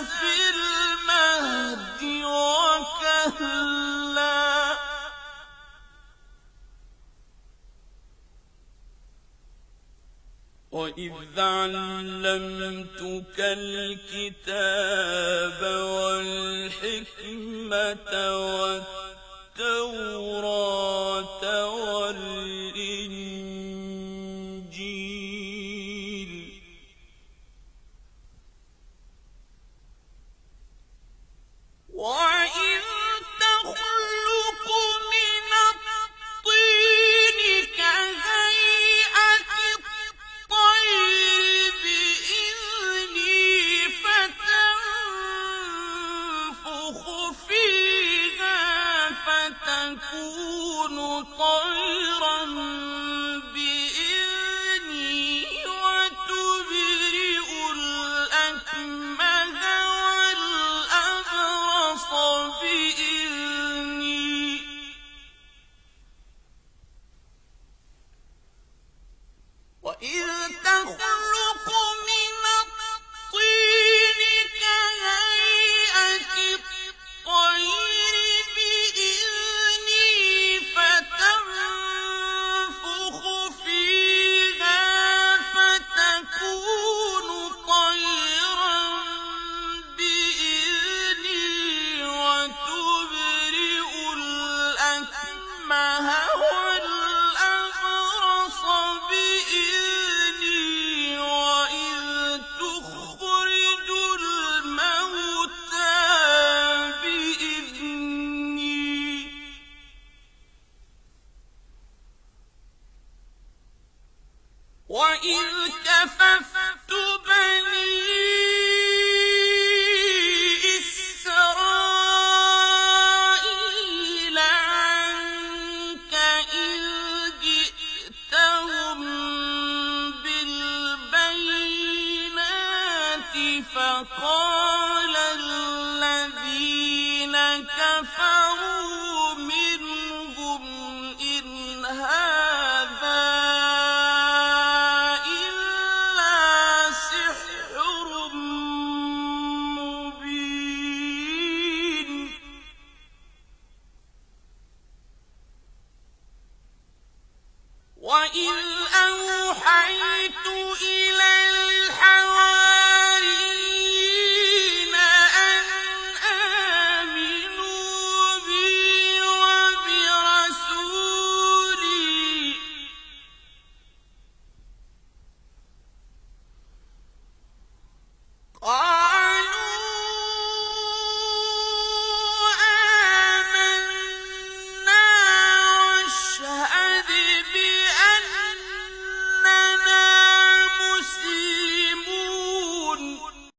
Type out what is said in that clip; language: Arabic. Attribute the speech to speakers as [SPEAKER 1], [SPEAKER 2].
[SPEAKER 1] فِي الْمَهْدِ وَكَهْلًا. وَإِذْ عَلَّمْتُكَ الْكِتَابَ وَالْحِكْمَةَ وَالتَّوْرَاةَ وَالْإِنجِيلَ. وَإِذْ تَخْلُقُ مِنَ الطِّينِ كَهَيْئَةِ الطَّيْرِ بِإِذْنِي فَتَنفُخُ فِيهَا فَتَكُونُ طَيْرًا بِإِذْنِي وَتُبْرِئُ الْأَكْمَهَ وَالْأَبْرَصَ بِإِذْنِي. وَإِذْ تَخْلُقُ مِنَ الطِّينِ كَهَيْئَةِ الطَّيْرِ بِإِذْنِي فَتَنفُخُ فِيهَا فَتَكُونُ طَيْرًا بِإِذْنِي وَتُبْرِئُ الْأَكْمَهَ وَالْأَبْرَصَ بِإِذْنِي وَإِذْ تُخْرِجُ الْمَوْتَىٰ بِإِذْنِي. وَإِذْ كَفَفْتُ بَنِي إِسْرَائِيلَ عَنكَ إِذْ جِئْتَهُم بِالْبَيِّنَاتِ فَقَالَ الَّذِينَ كَفَرُوا مِنْهُمْ إِنْ هَٰذَا إِلَّا سِحْرٌ مُّبِينٌ. وَإِذْ أَوْحَيْتُ